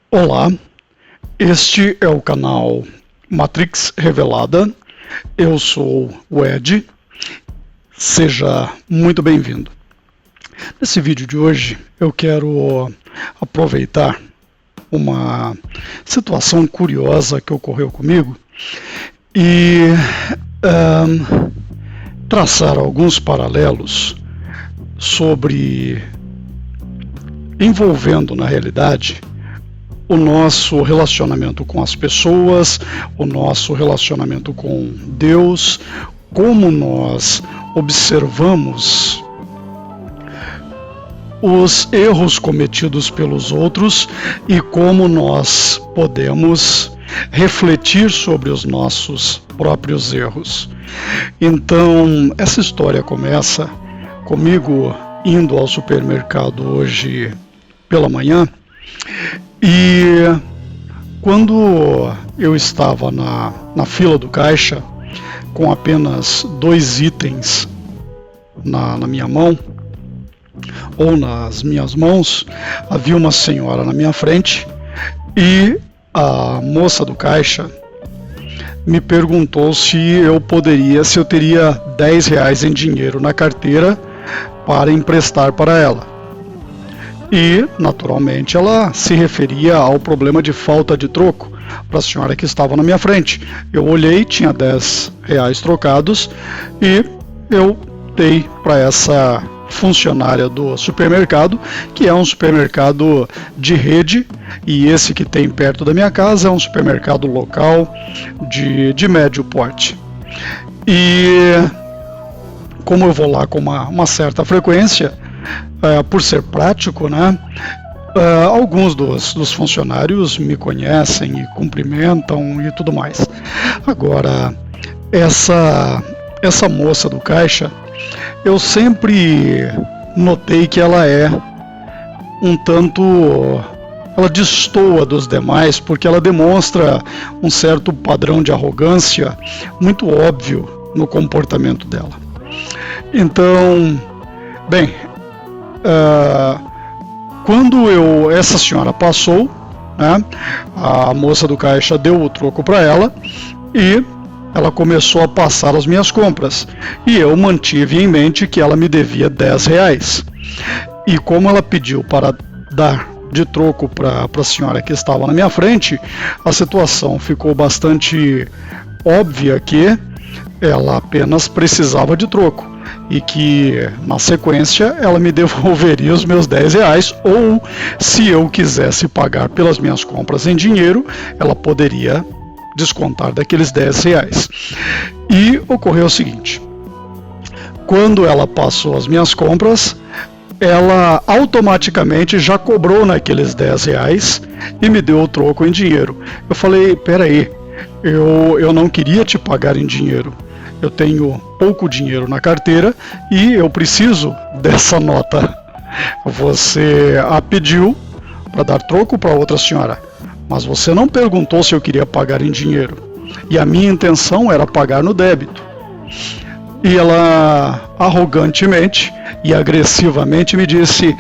Olá, este é o canal Matrix Revelada. Eu sou o Ed. Seja muito bem-vindo. Nesse vídeo de hoje eu quero aproveitar uma situação curiosa que ocorreu comigo e traçar alguns paralelos sobre envolvendo na realidade o nosso relacionamento com as pessoas, o nosso relacionamento com Deus, como nós observamos os erros cometidos pelos outros e como nós podemos refletir sobre os nossos próprios erros. Então, essa história começa comigo indo ao supermercado hoje pela manhã. E quando eu estava na fila do caixa, com apenas 2 itens na minha mão, ou nas minhas mãos, havia uma senhora na minha frente e a moça do caixa me perguntou se eu teria R$10 em dinheiro na carteira para emprestar para ela. E, naturalmente, ela se referia ao problema de falta de troco para a senhora que estava na minha frente. Eu olhei, tinha R$10 trocados e eu dei para essa funcionária do supermercado, que é um supermercado de rede, e esse que tem perto da minha casa é um supermercado local de médio porte. E como eu vou lá com uma certa frequência, por ser prático, né? Alguns dos funcionários me conhecem e cumprimentam e tudo mais. Agora, essa moça do caixa, eu sempre notei que ela é um tanto... ela destoa dos demais, porque ela demonstra um certo padrão de arrogância muito óbvio no comportamento dela. Então, bem... quando essa senhora passou, né, a moça do caixa deu o troco para ela e ela começou a passar as minhas compras. E eu mantive em mente que ela me devia R$10. E como ela pediu para dar de troco para a senhora que estava na minha frente, a situação ficou bastante óbvia que ela apenas precisava de troco. E que, na sequência, ela me devolveria os meus R$10, ou, se eu quisesse pagar pelas minhas compras em dinheiro, ela poderia descontar daqueles R$10. E ocorreu o seguinte: quando ela passou as minhas compras, ela automaticamente já cobrou naqueles R$10 e me deu o troco em dinheiro. Eu falei, peraí, eu não queria te pagar em dinheiro. Eu tenho pouco dinheiro na carteira e eu preciso dessa nota. Você a pediu para dar troco para outra senhora, mas você não perguntou se eu queria pagar em dinheiro. E a minha intenção era pagar no débito. E ela arrogantemente e agressivamente me disse: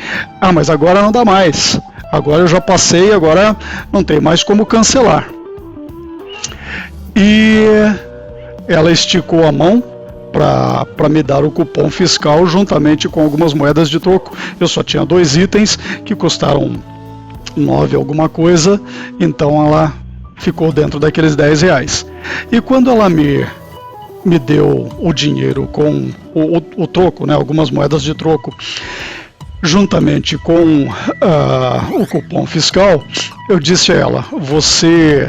mas agora não dá mais. Agora eu já passei, agora não tem mais como cancelar. E ela esticou a mão para me dar o cupom fiscal juntamente com algumas moedas de troco. Eu só tinha 2 itens que custaram 9 alguma coisa, então ela ficou dentro daqueles R$10. E quando ela me deu o dinheiro com o troco, né, algumas moedas de troco, juntamente com o cupom fiscal, eu disse a ela: você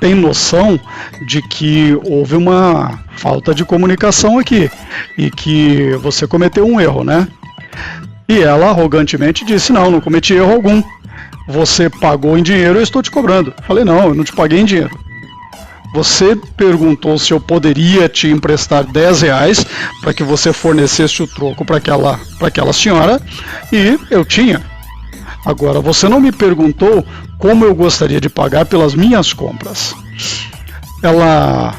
tem noção de que houve uma falta de comunicação aqui e que você cometeu um erro, né? E ela arrogantemente disse: não cometi erro algum. Você pagou em dinheiro, eu estou te cobrando. Falei: não, eu não te paguei em dinheiro. Você perguntou se eu poderia te emprestar R$10 para que você fornecesse o troco para aquela senhora, e eu tinha. Agora, você não me perguntou como eu gostaria de pagar pelas minhas compras. Ela,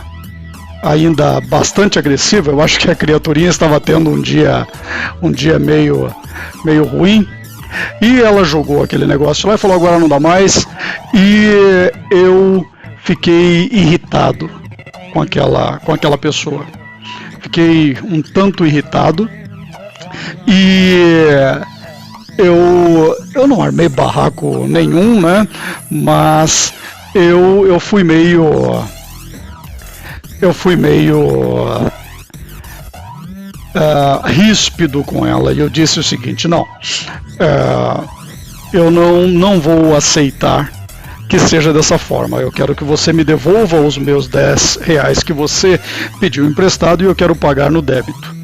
ainda bastante agressiva, eu acho que a criaturinha estava tendo um dia meio ruim, E ela jogou aquele negócio lá e falou, agora não dá mais. E eu fiquei irritado com aquela pessoa. Fiquei um tanto irritado. E eu não armei barraco nenhum, né? Mas eu fui meio ríspido com ela, e eu disse o seguinte, não, eu não vou aceitar que seja dessa forma. Eu quero que você me devolva os meus R$10 que você pediu emprestado e eu quero pagar no débito.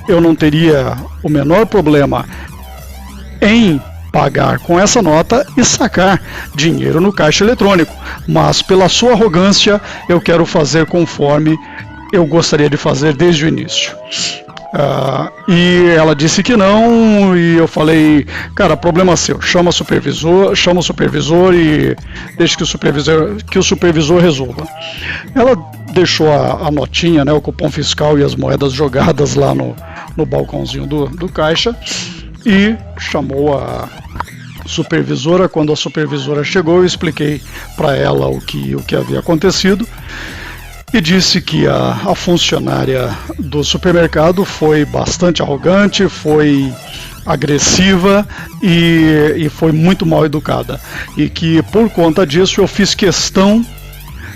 Eu não teria o menor problema em pagar com essa nota e sacar dinheiro no caixa eletrônico, mas pela sua arrogância eu quero fazer conforme eu gostaria de fazer desde o início. E ela disse que não, e eu falei, cara, problema seu, chama o supervisor e deixe que o supervisor resolva. Ela deixou a notinha, né, o cupom fiscal e as moedas jogadas lá no balcãozinho do caixa e chamou a supervisora. Quando a supervisora chegou, eu expliquei para ela o que havia acontecido. E disse que a funcionária do supermercado foi bastante arrogante, foi agressiva e foi muito mal educada. E que por conta disso eu fiz questão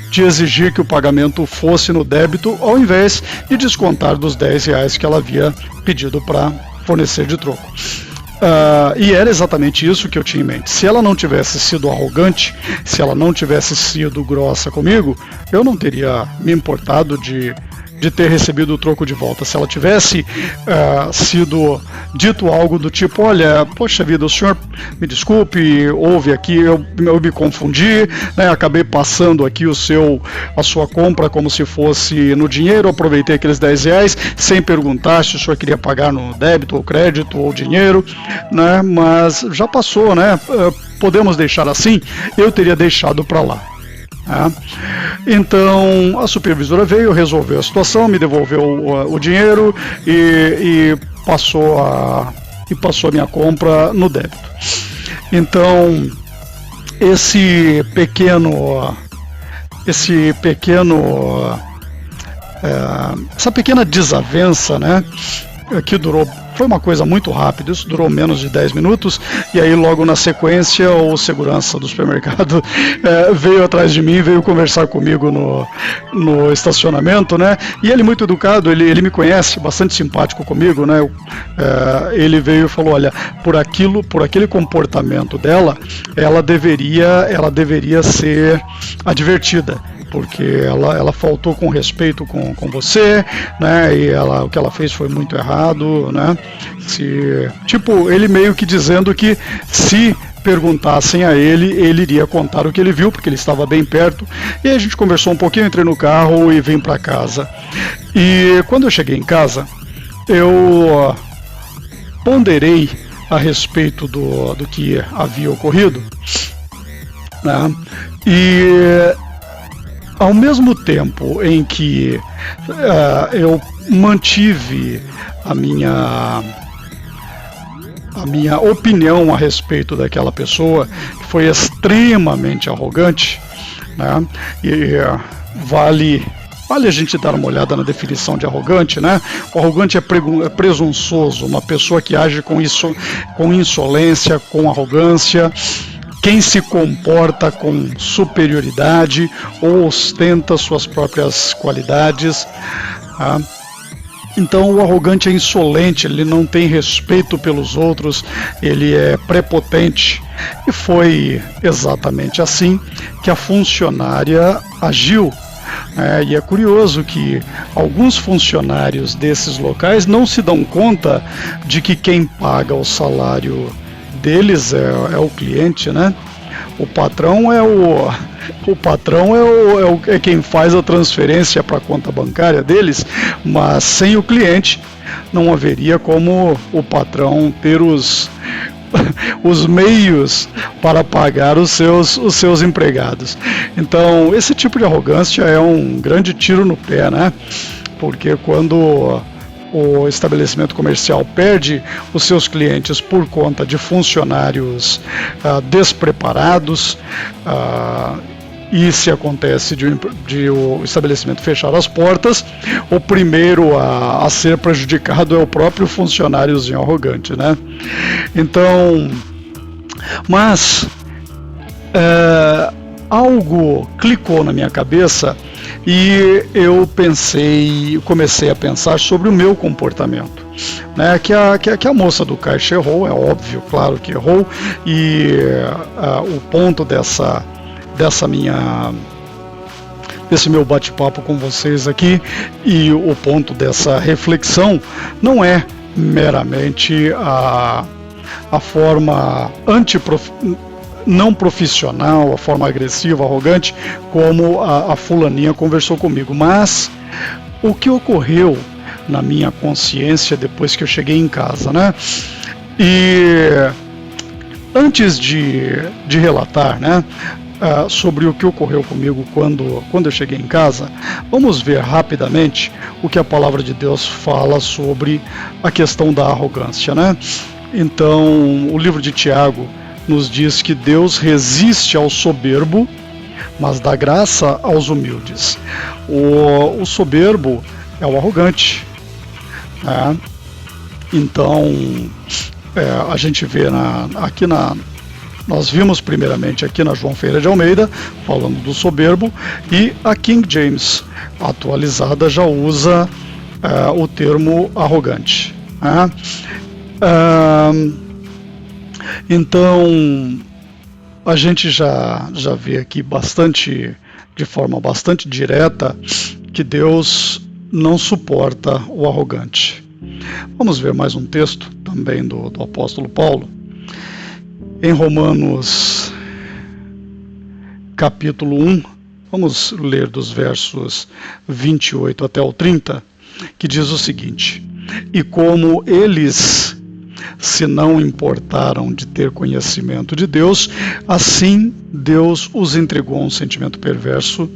de exigir que o pagamento fosse no débito ao invés de descontar dos R$10 que ela havia pedido para fornecer de troco. E era exatamente isso que eu tinha em mente. Se ela não tivesse sido arrogante, se ela não tivesse sido grossa comigo, eu não teria me importado de ter recebido o troco de volta. Se ela tivesse sido dito algo do tipo, olha, poxa vida, o senhor me desculpe, houve aqui, eu me confundi, né, acabei passando aqui a sua compra como se fosse no dinheiro, aproveitei aqueles R$10 sem perguntar se o senhor queria pagar no débito ou crédito ou dinheiro, né, mas já passou, né, podemos deixar assim, eu teria deixado para lá. Então a supervisora veio, resolveu a situação, me devolveu o dinheiro e passou a minha compra no débito. Então essa pequena desavença, né, que foi uma coisa muito rápida, isso durou menos de 10 minutos, e aí logo na sequência o segurança do supermercado veio atrás de mim, veio conversar comigo no estacionamento, né, e ele muito educado, ele me conhece, bastante simpático comigo, né, ele veio e falou, olha, por aquele comportamento dela, ela deveria ser advertida, porque ela faltou com respeito com você, né, e o que ela fez foi muito errado, né, ele meio que dizendo que se perguntassem a ele iria contar o que ele viu, porque ele estava bem perto, e aí a gente conversou um pouquinho, entrei no carro e vim para casa. E quando eu cheguei em casa, eu ponderei a respeito do que havia ocorrido, né, e ao mesmo tempo em que eu mantive a minha opinião a respeito daquela pessoa, que foi extremamente arrogante, né? E vale a gente dar uma olhada na definição de arrogante, né? O arrogante é presunçoso, uma pessoa que age com insolência, com arrogância, quem se comporta com superioridade ou ostenta suas próprias qualidades. Então o arrogante é insolente, ele não tem respeito pelos outros, ele é prepotente. E foi exatamente assim que a funcionária agiu. E é curioso que alguns funcionários desses locais não se dão conta de que quem paga o salário deles é o cliente, né? O patrão é quem faz a transferência para a conta bancária deles, mas sem o cliente não haveria como o patrão ter os meios para pagar os seus empregados. Então esse tipo de arrogância é um grande tiro no pé, né? Porque quando o estabelecimento comercial perde os seus clientes por conta de funcionários despreparados, e se acontece de o estabelecimento fechar as portas, o primeiro a ser prejudicado é o próprio funcionáriozinho arrogante, né? Então, mas algo clicou na minha cabeça e eu comecei a pensar sobre o meu comportamento, né? Que a moça do caixa errou, é óbvio, claro que errou, e o ponto desse meu bate-papo com vocês aqui, e o ponto dessa reflexão não é meramente a forma não profissional, a forma agressiva, arrogante, como a fulaninha conversou comigo, mas o que ocorreu na minha consciência depois que eu cheguei em casa, né? E antes de relatar, né, sobre o que ocorreu comigo quando eu cheguei em casa, vamos ver rapidamente o que a palavra de Deus fala sobre a questão da arrogância, né? Então, o livro de Tiago nos diz que Deus resiste ao soberbo, mas dá graça aos humildes. O soberbo é o arrogante, né? Então, a gente vê nós vimos primeiramente aqui na João Ferreira de Almeida, falando do soberbo, e a King James atualizada já usa o termo arrogante, né? Então, a gente já vê aqui de forma bastante direta, que Deus não suporta o arrogante. Vamos ver mais um texto também do apóstolo Paulo, em Romanos capítulo 1, vamos ler dos versos 28 até o 30, que diz o seguinte: e como eles se não importaram de ter conhecimento de Deus, assim Deus os entregou a um sentimento perverso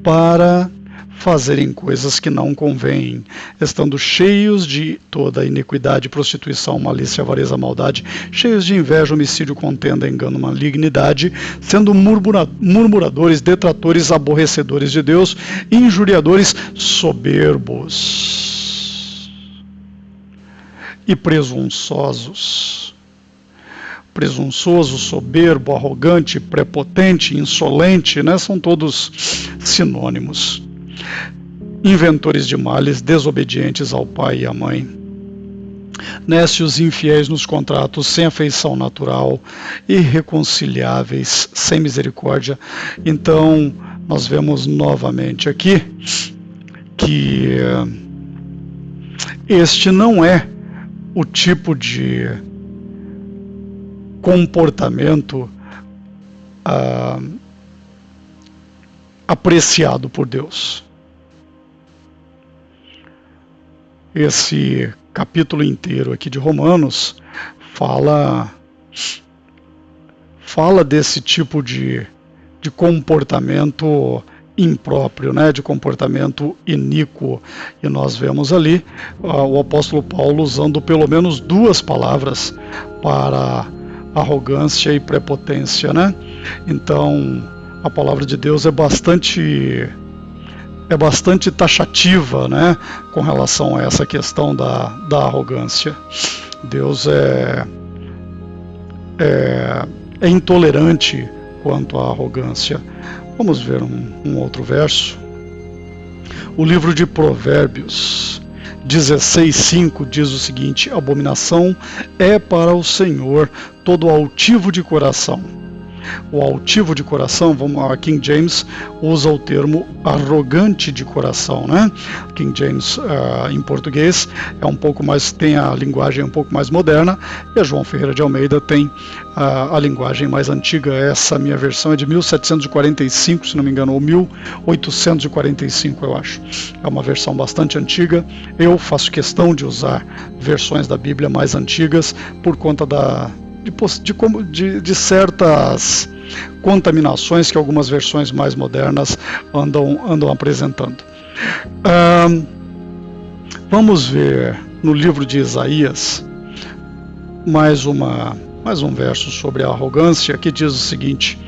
para fazerem coisas que não convêm, estando cheios de toda iniquidade, prostituição, malícia, avareza, maldade, cheios de inveja, homicídio, contenda, engano, malignidade, sendo murmuradores, detratores, aborrecedores de Deus, injuriadores, soberbos e presunçosos. Presunçoso, soberbo, arrogante, prepotente, insolente, né? São todos sinônimos. Inventores de males, desobedientes ao pai e à mãe, nécios e infiéis nos contratos, sem afeição natural, irreconciliáveis, sem misericórdia. Então, nós vemos novamente aqui que este não é o tipo de comportamento apreciado por Deus. Esse capítulo inteiro aqui de Romanos fala desse tipo de comportamento impróprio, né, de comportamento iníquo, e nós vemos ali o apóstolo Paulo usando pelo menos duas palavras para arrogância e prepotência, né? Então, a palavra de Deus é bastante taxativa, né, com relação a essa questão da arrogância. Deus é intolerante quanto à arrogância. Vamos ver um outro verso. O livro de Provérbios 16:5 diz o seguinte: abominação é para o Senhor todo altivo de coração. O altivo de coração, a King James usa o termo arrogante de coração, né? King James em português tem a linguagem um pouco mais moderna, e a João Ferreira de Almeida tem a linguagem mais antiga. Essa minha versão é de 1745, se não me engano, ou 1845, eu acho. É uma versão bastante antiga. Eu faço questão de usar versões da Bíblia mais antigas por conta de certas contaminações que algumas versões mais modernas andam apresentando. Vamos ver no livro de Isaías mais um verso sobre a arrogância, que diz o seguinte: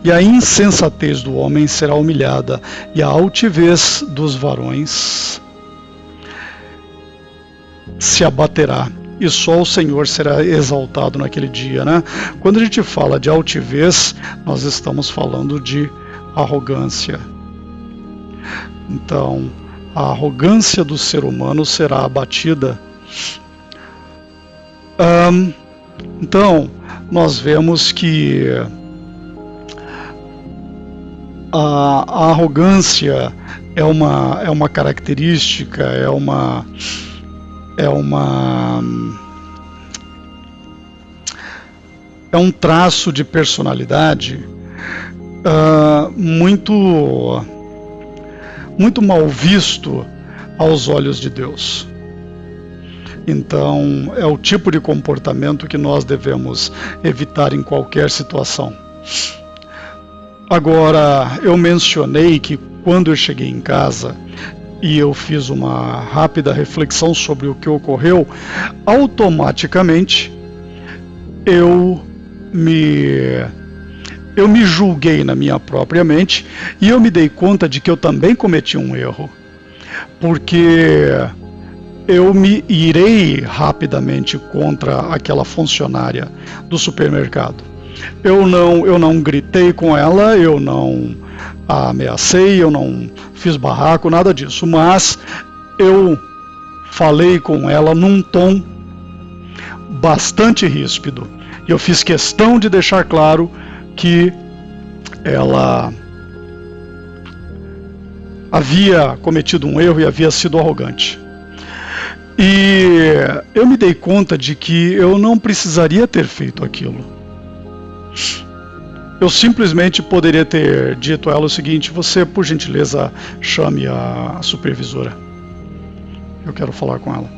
e a insensatez do homem será humilhada, e a altivez dos varões se abaterá, e só o Senhor será exaltado naquele dia, né? Quando a gente fala de altivez, nós estamos falando de arrogância. Então, a arrogância do ser humano será abatida. Então, nós vemos que a arrogância é uma característica, é um traço de personalidade muito mal visto aos olhos de Deus. Então, é o tipo de comportamento que nós devemos evitar em qualquer situação. Agora, eu mencionei que quando eu cheguei em casa e eu fiz uma rápida reflexão sobre o que ocorreu, automaticamente eu me julguei na minha própria mente e eu me dei conta de que eu também cometi um erro, porque eu me irei rapidamente contra aquela funcionária do supermercado. Eu não gritei com ela, eu não a ameacei, eu não fiz barraco, nada disso, mas eu falei com ela num tom bastante ríspido. E eu fiz questão de deixar claro que ela havia cometido um erro e havia sido arrogante. E eu me dei conta de que eu não precisaria ter feito aquilo. Eu simplesmente poderia ter dito a ela o seguinte: você, por gentileza, chame a supervisora. Eu quero falar com ela.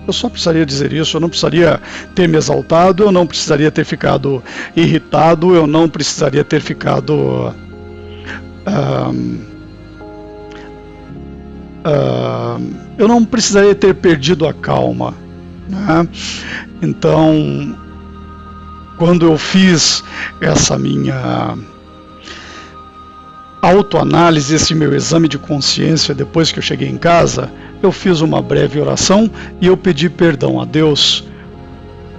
Eu só precisaria dizer isso, eu não precisaria ter me exaltado, eu não precisaria ter ficado irritado, eu não precisaria ter ficado eu não precisaria ter perdido a calma, né? Então, quando eu fiz essa minha autoanálise, esse meu exame de consciência depois que eu cheguei em casa, eu fiz uma breve oração e eu pedi perdão a Deus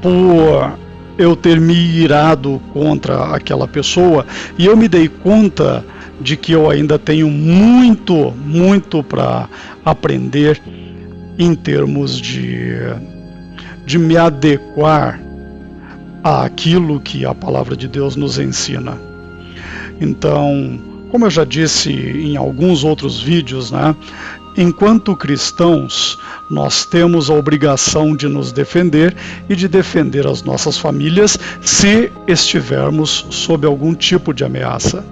por eu ter me irado contra aquela pessoa, e eu me dei conta de que eu ainda tenho muito para aprender em termos de me adequar àquilo que a palavra de Deus nos ensina. Então, como eu já disse em alguns outros vídeos, né, enquanto cristãos, nós temos a obrigação de nos defender e de defender as nossas famílias se estivermos sob algum tipo de ameaça.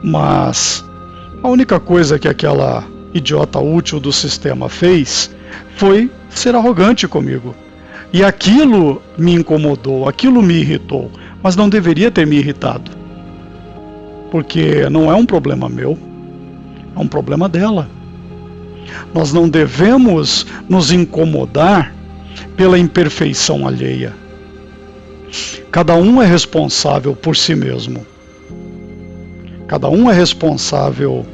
Mas a única coisa que aquela idiota útil do sistema fez foi ser arrogante comigo. E aquilo me incomodou, aquilo me irritou, mas não deveria ter me irritado. Porque não é um problema meu, é um problema dela. Nós não devemos nos incomodar pela imperfeição alheia. Cada um é responsável por si mesmo. Cada um é responsável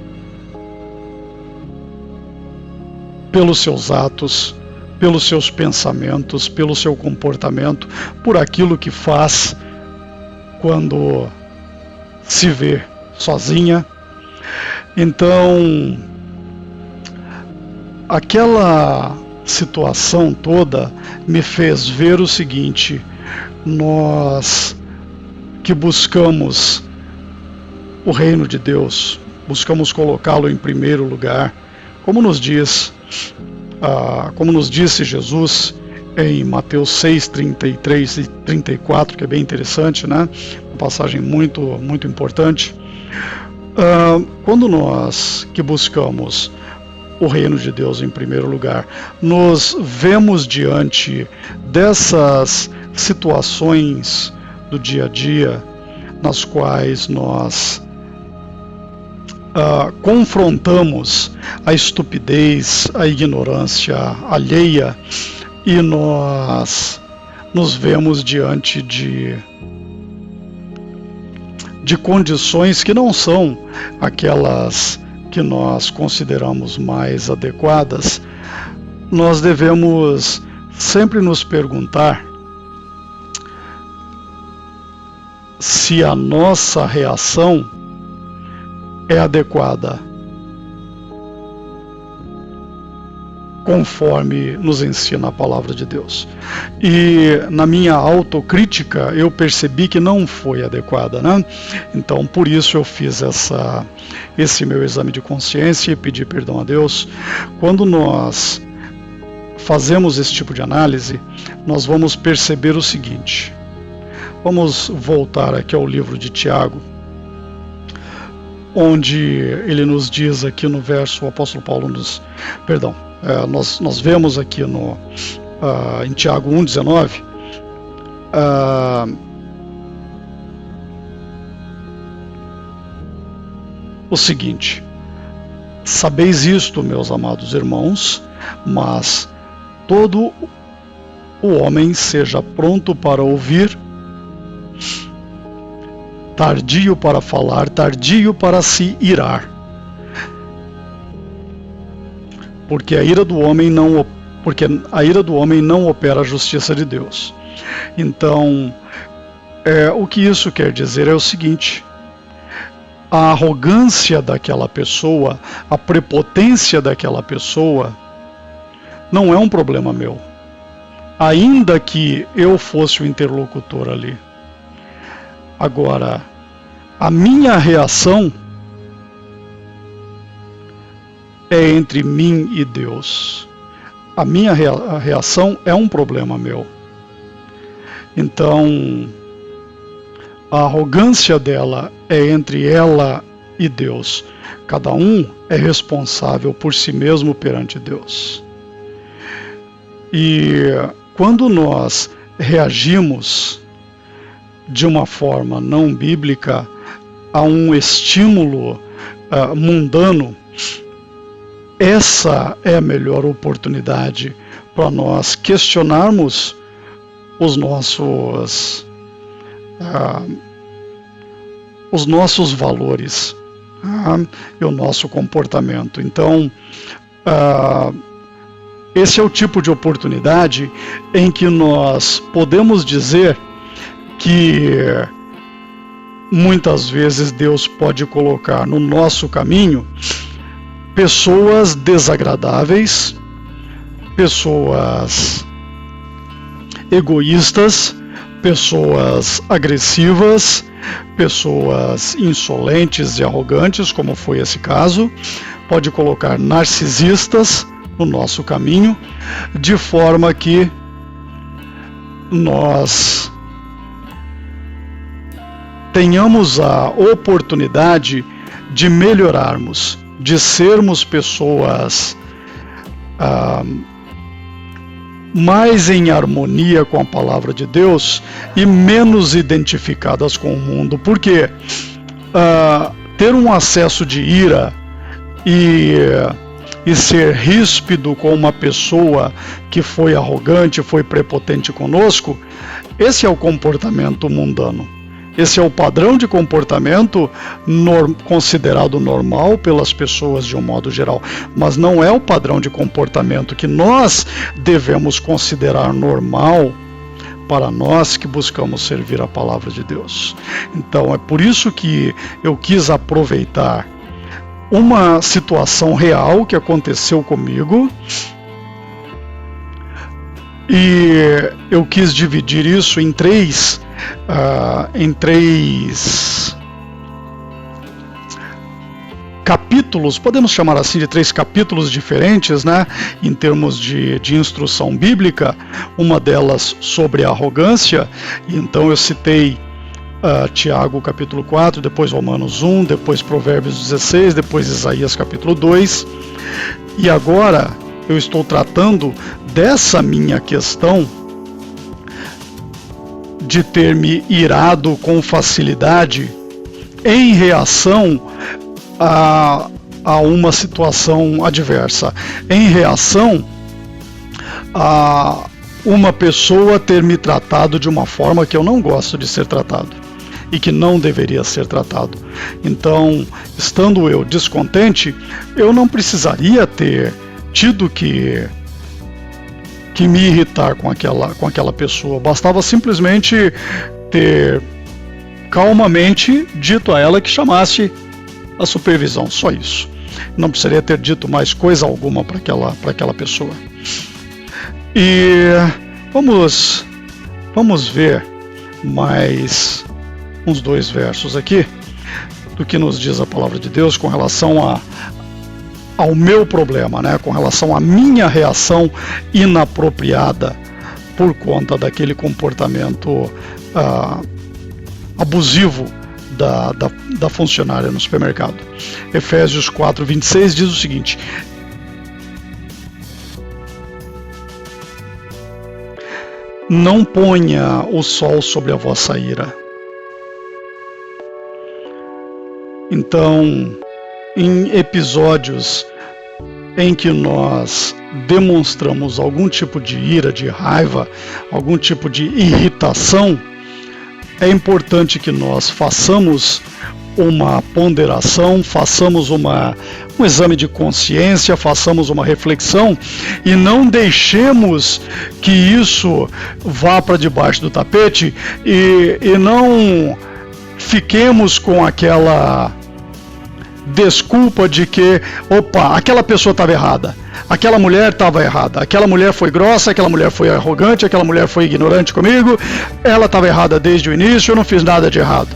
pelos seus atos, pelos seus pensamentos, pelo seu comportamento, por aquilo que faz quando se vê sozinha. Então, aquela situação toda me fez ver o seguinte: nós que buscamos o reino de Deus, buscamos colocá-lo em primeiro lugar, como nos disse Jesus em Mateus 6, 33 e 34, que é bem interessante, né? Uma passagem muito importante. Quando nós que buscamos o reino de Deus em primeiro lugar, nos vemos diante dessas situações do dia a dia, nas quais nós confrontamos a estupidez, a ignorância alheia e nós nos vemos diante de condições que não são aquelas que nós consideramos mais adequadas, nós devemos sempre nos perguntar se a nossa reação é adequada conforme nos ensina a palavra de Deus. E na minha autocrítica eu percebi que não foi adequada, né? Então por isso eu fiz esse meu exame de consciência e pedi perdão a Deus. Quando nós fazemos esse tipo de análise, nós vamos perceber o seguinte. Vamos voltar aqui ao livro de Tiago, onde ele nos diz aqui no verso, o apóstolo Paulo nós vemos aqui em Tiago 1,19, o seguinte: sabeis isto, meus amados irmãos, mas todo o homem seja pronto para ouvir, tardio para falar, tardio para se irar. Porque a ira do homem não opera a justiça de Deus. Então, o que isso quer dizer é o seguinte: a arrogância daquela pessoa, a prepotência daquela pessoa, não é um problema meu, ainda que eu fosse o interlocutor ali. Agora, a minha reação é entre mim e Deus. A minha reação é um problema meu. Então, a arrogância dela é entre ela e Deus. Cada um é responsável por si mesmo perante Deus. E quando nós reagimos de uma forma não bíblica a um estímulo mundano, essa é a melhor oportunidade para nós questionarmos os nossos valores e o nosso comportamento. Então, esse é o tipo de oportunidade em que nós podemos dizer que muitas vezes Deus pode colocar no nosso caminho pessoas desagradáveis, pessoas egoístas, pessoas agressivas, pessoas insolentes e arrogantes, como foi esse caso. Pode colocar narcisistas no nosso caminho, de forma que nós tenhamos a oportunidade de melhorarmos, de sermos pessoas mais em harmonia com a palavra de Deus e menos identificadas com o mundo. Porque ter um acesso de ira e ser ríspido com uma pessoa que foi arrogante, foi prepotente conosco, esse é o comportamento mundano. Esse é o padrão de comportamento considerado normal pelas pessoas de um modo geral, mas não é o padrão de comportamento que nós devemos considerar normal para nós que buscamos servir a palavra de Deus. Então é por isso que eu quis aproveitar uma situação real que aconteceu comigo e eu quis dividir isso em três capítulos, podemos chamar assim de 3 capítulos diferentes, né, em termos de instrução bíblica. Uma delas sobre a arrogância, então eu citei Tiago capítulo 4, depois Romanos 1, depois Provérbios 16, depois Isaías capítulo 2, e agora eu estou tratando dessa minha questão de ter me irado com facilidade em reação a uma situação adversa. Em reação a uma pessoa ter me tratado de uma forma que eu não gosto de ser tratado e que não deveria ser tratado. Então, estando eu descontente, eu não precisaria ter tido que me irritar com aquela pessoa. Bastava simplesmente ter calmamente dito a ela que chamasse a supervisão, só isso. Não precisaria ter dito mais coisa alguma para aquela pessoa. E vamos ver mais uns 2 versos aqui do que nos diz a palavra de Deus com relação ao meu problema, né? Com relação à minha reação inapropriada por conta daquele comportamento abusivo da funcionária no supermercado. Efésios 4:26 diz o seguinte: não ponha o sol sobre a vossa ira. Então, em episódios em que nós demonstramos algum tipo de ira, de raiva, algum tipo de irritação, é importante que nós façamos uma ponderação, façamos um exame de consciência, façamos uma reflexão e não deixemos que isso vá para debaixo do tapete e não fiquemos com aquela desculpa de que, aquela pessoa estava errada, aquela mulher estava errada, aquela mulher foi grossa, aquela mulher foi arrogante, aquela mulher foi ignorante comigo, ela estava errada desde o início, eu não fiz nada de errado.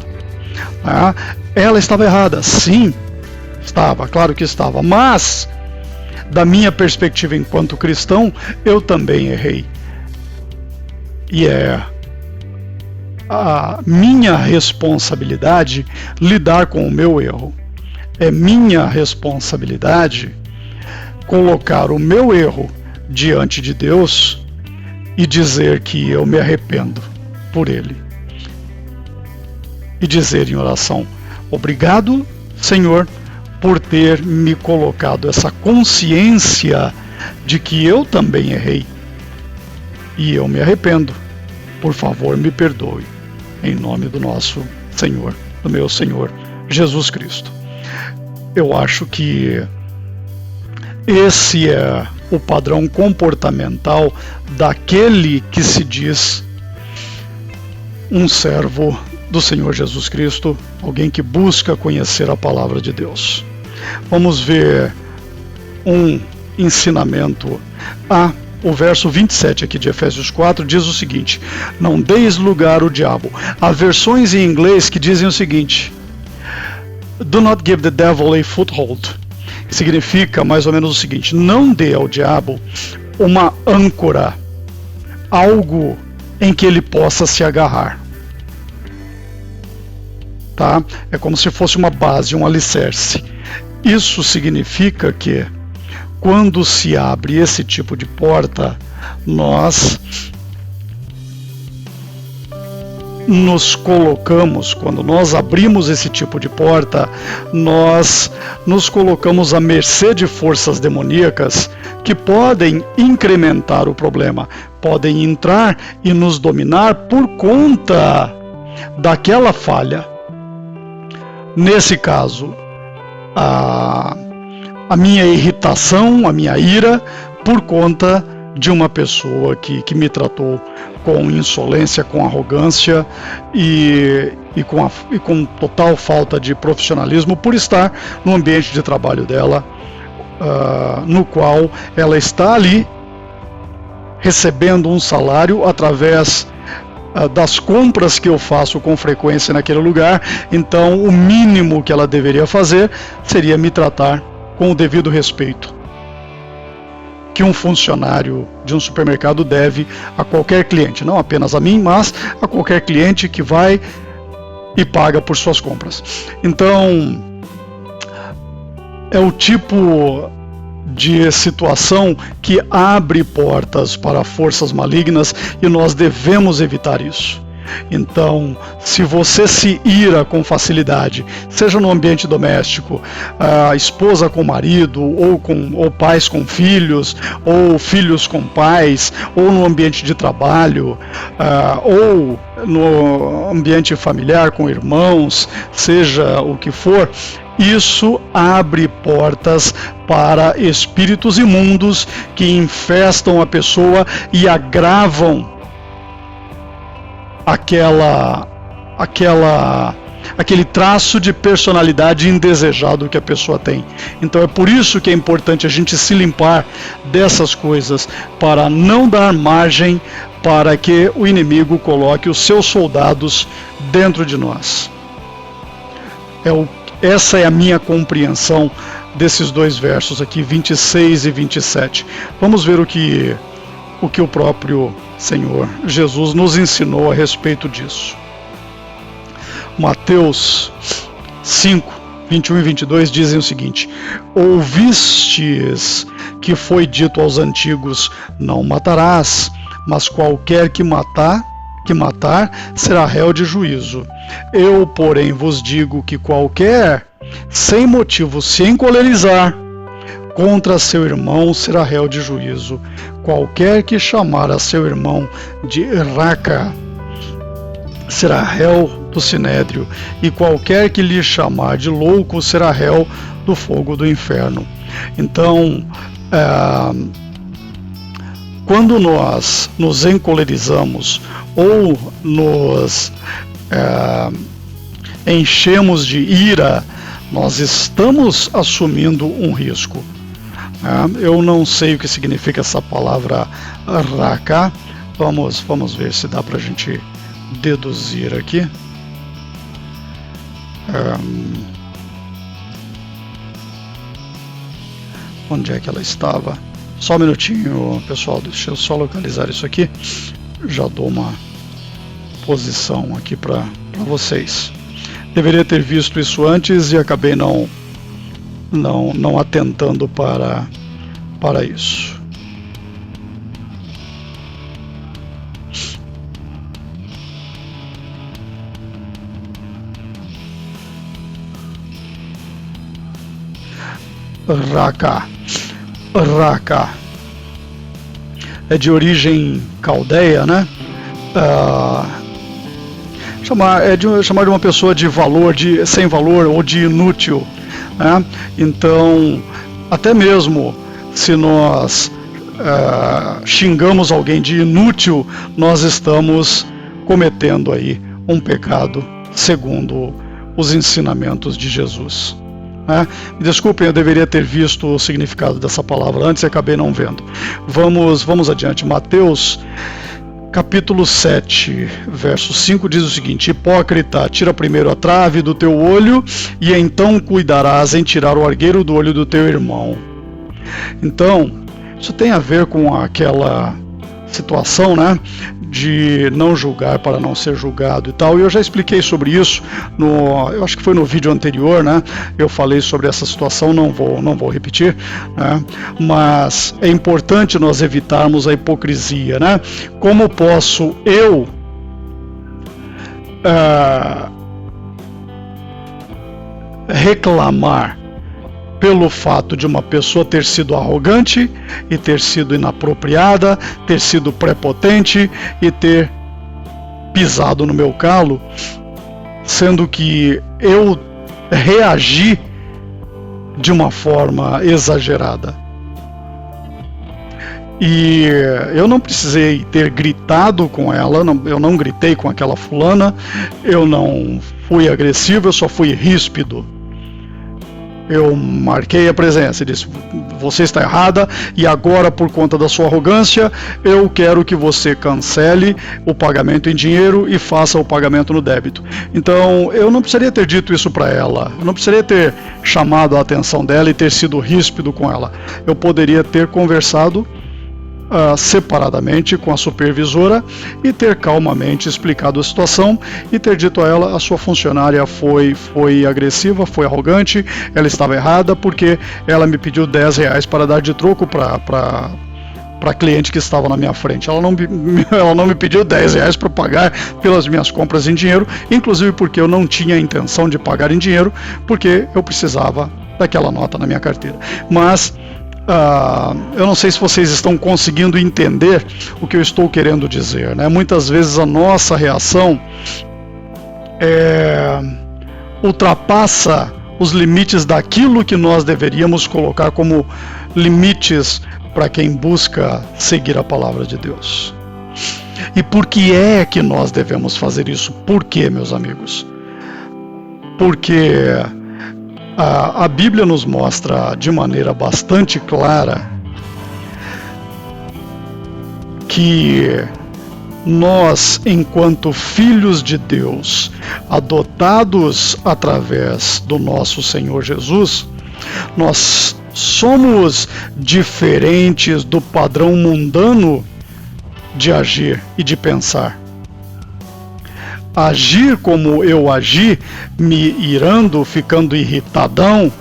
Ela estava errada, sim, estava, claro que estava, mas da minha perspectiva enquanto cristão, eu também errei. E é a minha responsabilidade lidar com o meu erro. É minha responsabilidade colocar o meu erro diante de Deus e dizer que eu me arrependo por ele. E dizer em oração: obrigado, Senhor, por ter me colocado essa consciência de que eu também errei. E eu me arrependo. Por favor, me perdoe. Em nome do nosso Senhor, do meu Senhor Jesus Cristo. Eu acho que esse é o padrão comportamental daquele que se diz um servo do Senhor Jesus Cristo, alguém que busca conhecer a palavra de Deus. Vamos ver um ensinamento. O verso 27 aqui de Efésios 4 diz o seguinte: não deis lugar ao diabo. Há versões em inglês que dizem o seguinte: do not give the devil a foothold. Que significa mais ou menos o seguinte: não dê ao diabo uma âncora, algo em que ele possa se agarrar. Tá? É como se fosse uma base, um alicerce. Isso significa que quando se abre esse tipo de porta, nós nos colocamos, quando nós abrimos esse tipo de porta, nós nos colocamos à mercê de forças demoníacas que podem incrementar o problema, podem entrar e nos dominar por conta daquela falha. Nesse caso, a minha irritação, a minha ira, por conta de uma pessoa que me tratou com insolência, com arrogância e com total falta de profissionalismo por estar no ambiente de trabalho dela, no qual ela está ali recebendo um salário através das compras que eu faço com frequência naquele lugar. Então o mínimo que ela deveria fazer seria me tratar com o devido respeito que um funcionário de um supermercado deve a qualquer cliente, não apenas a mim, mas a qualquer cliente que vai e paga por suas compras. Então, é o tipo de situação que abre portas para forças malignas e nós devemos evitar isso. Então, se você se ira com facilidade, seja no ambiente doméstico, a esposa com o marido, ou pais com filhos, ou filhos com pais, ou no ambiente de trabalho, ou no ambiente familiar com irmãos, seja o que for, isso abre portas para espíritos imundos que infestam a pessoa e agravam aquele traço de personalidade indesejado que a pessoa tem. Então é por isso que é importante a gente se limpar dessas coisas, para não dar margem para que o inimigo coloque os seus soldados dentro de nós. Essa é a minha compreensão desses dois versos aqui, 26 e 27. Vamos ver o que o próprio Senhor Jesus nos ensinou a respeito disso. Mateus 5, 21 e 22 dizem o seguinte: ouvistes que foi dito aos antigos, não matarás, mas qualquer que matar será réu de juízo. Eu, porém, vos digo que qualquer, sem motivo se encolerizar contra seu irmão, será réu de juízo. Qualquer que chamar a seu irmão de raca será réu do sinédrio, e qualquer que lhe chamar de louco será réu do fogo do inferno. Então, quando nós nos encolerizamos ou nos enchemos de ira, nós estamos assumindo um risco. Eu não sei o que significa essa palavra raca. Vamos ver se dá para a gente deduzir aqui. Onde é que ela estava? Só um minutinho, pessoal, deixa eu só localizar isso aqui. Já dou uma posição aqui para vocês. Deveria ter visto isso antes e acabei não atentando para isso. Raca é de origem caldeia, né? Chamar de uma pessoa de valor, sem valor ou de inútil, né? Então, até mesmo se nós xingamos alguém de inútil, nós estamos cometendo aí um pecado segundo os ensinamentos de Jesus. Me desculpem, eu deveria ter visto o significado dessa palavra antes e acabei não vendo. Vamos adiante. Mateus capítulo 7, verso 5 diz o seguinte: hipócrita, tira primeiro a trave do teu olho e então cuidarás em tirar o argueiro do olho do teu irmão. Então, isso tem a ver com aquela situação, né, de não julgar para não ser julgado e tal. E eu já expliquei sobre isso eu acho que foi no vídeo anterior, né? Eu falei sobre essa situação, não vou repetir, né? Mas é importante nós evitarmos a hipocrisia, né? Como posso eu reclamar pelo fato de uma pessoa ter sido arrogante e ter sido inapropriada, ter sido prepotente e ter pisado no meu calo, sendo que eu reagi de uma forma exagerada? E eu não precisei ter gritado com ela, eu não gritei com aquela fulana, eu não fui agressivo, eu só fui ríspido. Eu marquei a presença e disse: você está errada e agora, por conta da sua arrogância, eu quero que você cancele o pagamento em dinheiro e faça o pagamento no débito. Então, eu não precisaria ter dito isso para ela, eu não precisaria ter chamado a atenção dela e ter sido ríspido com ela. Eu poderia ter conversado separadamente com a supervisora e ter calmamente explicado a situação e ter dito a ela: a sua funcionária foi agressiva, foi arrogante, ela estava errada porque ela me pediu R$10 para dar de troco para para a cliente que estava na minha frente. Ela não me pediu R$10 para pagar pelas minhas compras em dinheiro, inclusive porque eu não tinha a intenção de pagar em dinheiro, porque eu precisava daquela nota na minha carteira. Mas eu não sei se vocês estão conseguindo entender o que eu estou querendo dizer, né? Muitas vezes a nossa reação ultrapassa os limites daquilo que nós deveríamos colocar como limites para quem busca seguir a palavra de Deus. E por que é que nós devemos fazer isso? Por quê, meus amigos? Porque a Bíblia nos mostra de maneira bastante clara que nós, enquanto filhos de Deus, adotados através do nosso Senhor Jesus, nós somos diferentes do padrão mundano de agir e de pensar. Agir como eu agi, me irando, ficando irritadão,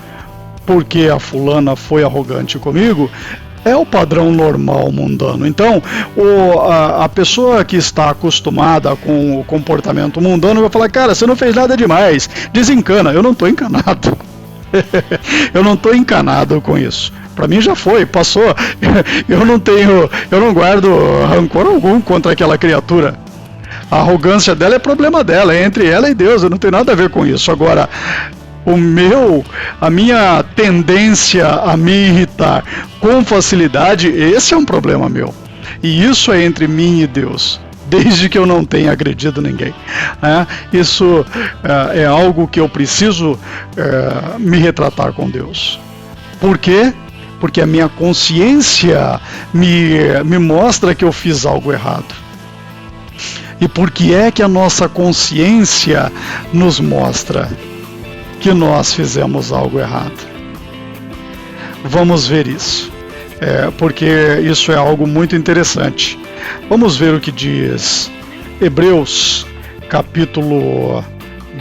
porque a fulana foi arrogante comigo, é o padrão normal mundano. Então, a pessoa que está acostumada com o comportamento mundano vai falar: cara, você não fez nada demais, desencana. Eu não estou encanado. Eu não estou encanado com isso. Para mim já foi, passou. Eu não guardo rancor algum contra aquela criatura. A arrogância dela é problema dela, é entre ela e Deus, eu não tenho nada a ver com isso. Agora, a minha tendência a me irritar com facilidade, esse é um problema meu. E isso é entre mim e Deus, desde que eu não tenha agredido ninguém. Isso é algo que eu preciso me retratar com Deus. Por quê? Porque a minha consciência me mostra que eu fiz algo errado. E por que é que a nossa consciência nos mostra que nós fizemos algo errado? Vamos ver isso, porque isso é algo muito interessante. Vamos ver o que diz Hebreus, capítulo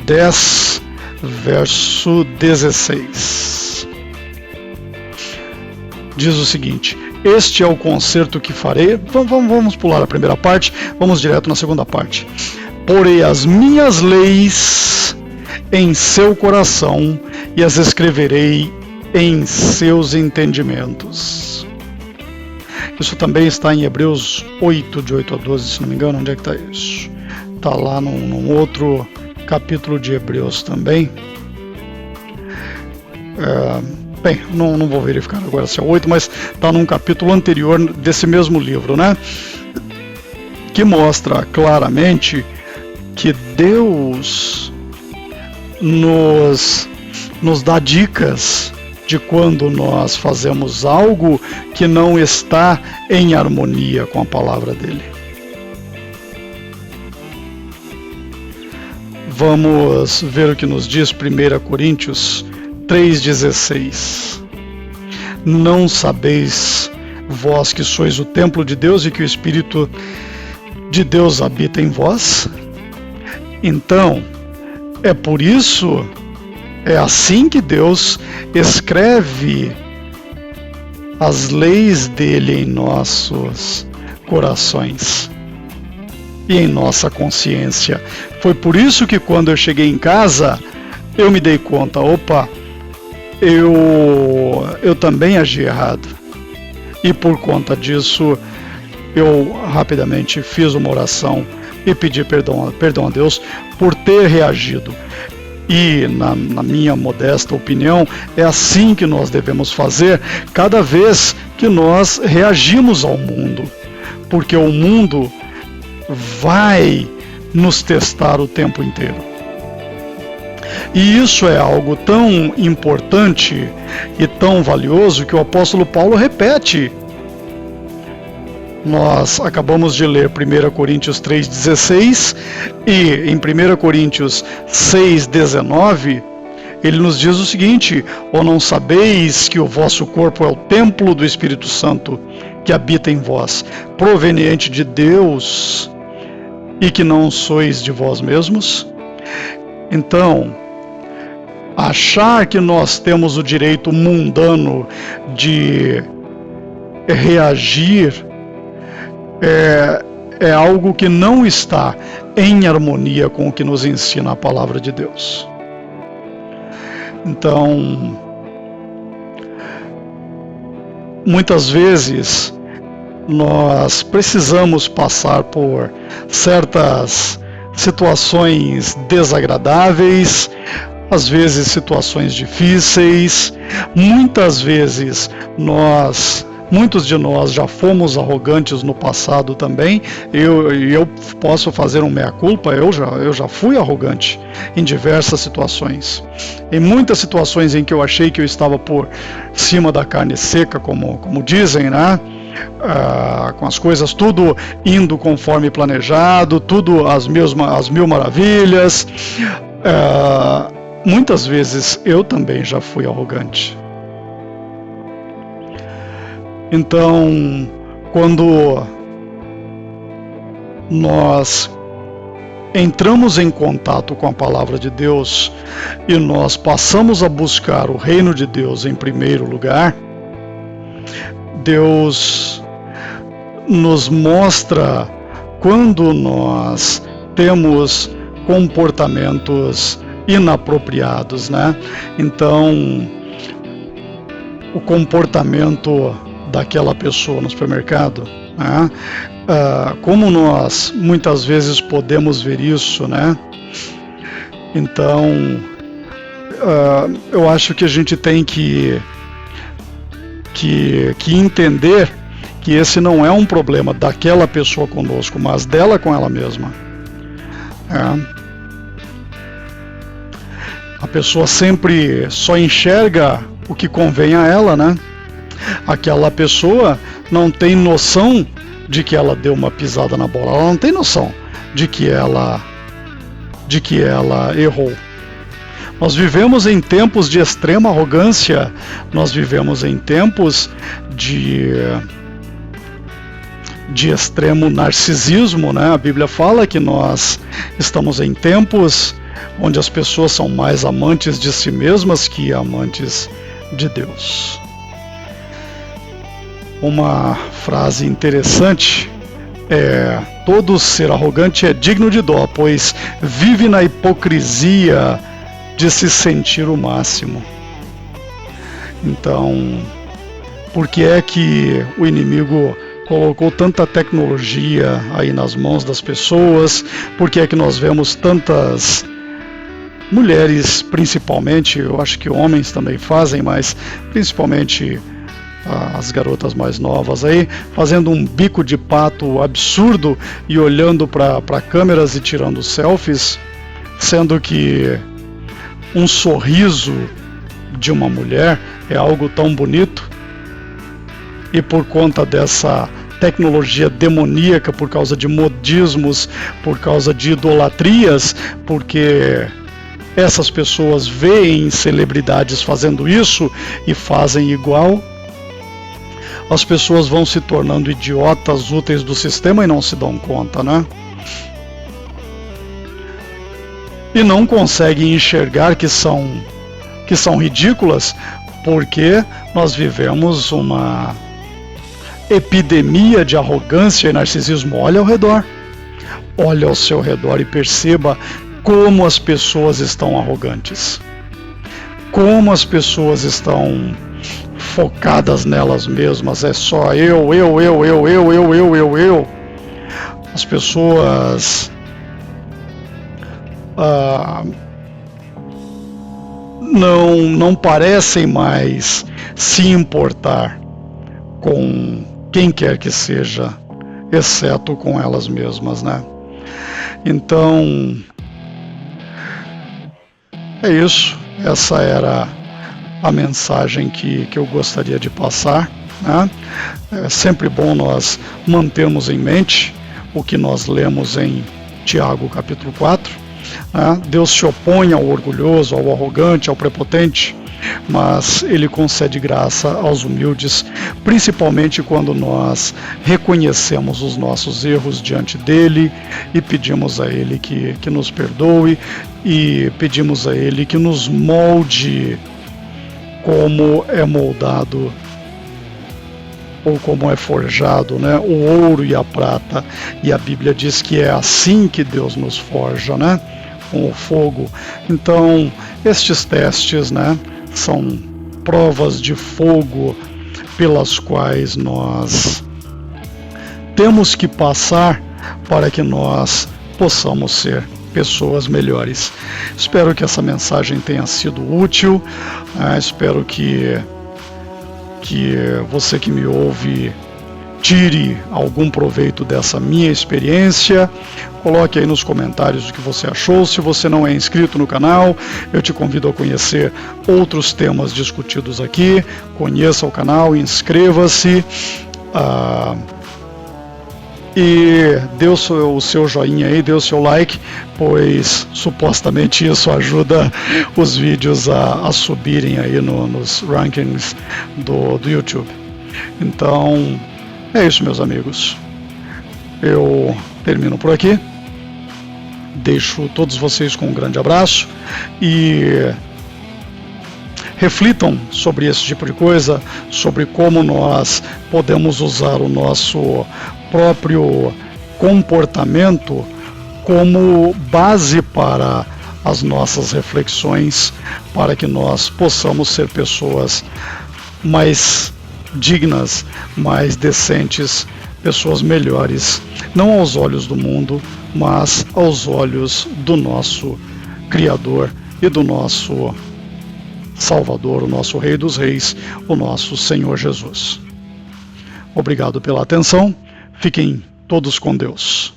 10, verso 16. Diz o seguinte: este é o concerto que farei. Vamos pular a primeira parte, vamos direto na segunda parte. Porei as minhas leis em seu coração e as escreverei em seus entendimentos. Isso também está em Hebreus 8, de 8 a 12, se não me engano. Onde é que está isso? Está lá num outro capítulo de Hebreus também. Bem, não vou verificar agora se é 8, mas está num capítulo anterior desse mesmo livro, né? Que mostra claramente que Deus nos dá dicas de quando nós fazemos algo que não está em harmonia com a palavra dele. Vamos ver o que nos diz 1 Coríntios 3,16. Não sabeis vós que sois o templo de Deus e que o Espírito de Deus habita em vós? Então, é por isso, é assim que Deus escreve as leis dele em nossos corações e em nossa consciência. Foi por isso que quando eu cheguei em casa, eu me dei conta: opa, eu também agi errado. E por conta disso, eu rapidamente fiz uma oração e pedi perdão a Deus por ter reagido. E na minha modesta opinião, é assim que nós devemos fazer cada vez que nós reagimos ao mundo. Porque o mundo vai nos testar o tempo inteiro. E isso é algo tão importante e tão valioso que o apóstolo Paulo repete. Nós acabamos de ler 1 Coríntios 3,16 e em 1 Coríntios 6,19 ele nos diz o seguinte: ou não sabeis que o vosso corpo é o templo do Espírito Santo que habita em vós, proveniente de Deus, e que não sois de vós mesmos? Então, achar que nós temos o direito mundano de reagir é algo que não está em harmonia com o que nos ensina a palavra de Deus. Então, muitas vezes nós precisamos passar por certas situações desagradáveis, às vezes situações difíceis. Muitas vezes muitos de nós já fomos arrogantes no passado também. Eu posso fazer um meia-culpa, eu já fui arrogante em diversas situações. Em muitas situações em que eu achei que eu estava por cima da carne seca, como dizem, né? Com as coisas tudo indo conforme planejado, tudo as mil maravilhas. Muitas vezes eu também já fui arrogante. Então, quando nós entramos em contato com a palavra de Deus e nós passamos a buscar o reino de Deus em primeiro lugar, Deus nos mostra quando nós temos comportamentos inapropriados, né? Então, o comportamento daquela pessoa no supermercado, né? Como nós muitas vezes podemos ver isso, né? Então, eu acho que a gente tem que entender que esse não é um problema daquela pessoa conosco, mas dela com ela mesma. A pessoa sempre só enxerga o que convém a ela, né? Aquela pessoa não tem noção de que ela deu uma pisada na bola, ela não tem noção de que ela errou. Nós vivemos em tempos de extrema arrogância, nós vivemos em tempos de extremo narcisismo, né? A Bíblia fala que nós estamos em tempos onde as pessoas são mais amantes de si mesmas que amantes de Deus. Uma frase interessante é: todo ser arrogante é digno de dó, pois vive na hipocrisia de se sentir o máximo. Então, por que é que o inimigo colocou tanta tecnologia aí nas mãos das pessoas? Por que é que nós vemos tantas mulheres, principalmente, eu acho que homens também fazem, mas principalmente as garotas mais novas aí, fazendo um bico de pato absurdo e olhando para câmeras e tirando selfies, sendo que um sorriso de uma mulher é algo tão bonito, e por conta dessa tecnologia demoníaca, por causa de modismos, por causa de idolatrias, porque essas pessoas veem celebridades fazendo isso e fazem igual, as pessoas vão se tornando idiotas úteis do sistema e não se dão conta, né? E não conseguem enxergar que são ridículas, porque nós vivemos uma epidemia de arrogância e narcisismo. Olha ao redor, olha ao seu redor e perceba como as pessoas estão arrogantes, como as pessoas estão focadas nelas mesmas. É só eu. As pessoas não parecem mais se importar com quem quer que seja, exceto com elas mesmas, né? Então, é isso. Essa era a mensagem que eu gostaria de passar, né? É sempre bom nós mantermos em mente o que nós lemos em Tiago capítulo 4. Né? Deus se opõe ao orgulhoso, ao arrogante, ao prepotente, mas Ele concede graça aos humildes, principalmente quando nós reconhecemos os nossos erros diante dEle e pedimos a Ele que nos perdoe e pedimos a Ele que nos molde como é moldado ou como é forjado, né? O ouro e a prata. E a Bíblia diz que é assim que Deus nos forja, né? Com o fogo. Então, estes testes, né, são provas de fogo pelas quais nós temos que passar para que nós possamos ser pessoas melhores. Espero que essa mensagem tenha sido útil, espero que você que me ouve tire algum proveito dessa minha experiência. Coloque aí nos comentários o que você achou. Se você não é inscrito no canal, eu te convido a conhecer outros temas discutidos aqui. Conheça o canal, inscreva-se e dê o seu joinha aí, dê o seu like, pois supostamente isso ajuda os vídeos a subirem aí nos rankings do YouTube. Então, é isso, meus amigos. Eu termino por aqui. Deixo todos vocês com um grande abraço e reflitam sobre esse tipo de coisa, sobre como nós podemos usar o nosso próprio comportamento como base para as nossas reflexões, para que nós possamos ser pessoas mais dignas, mais decentes, pessoas melhores, não aos olhos do mundo, mas aos olhos do nosso Criador e do nosso Salvador, o nosso Rei dos Reis, o nosso Senhor Jesus. Obrigado pela atenção, fiquem todos com Deus.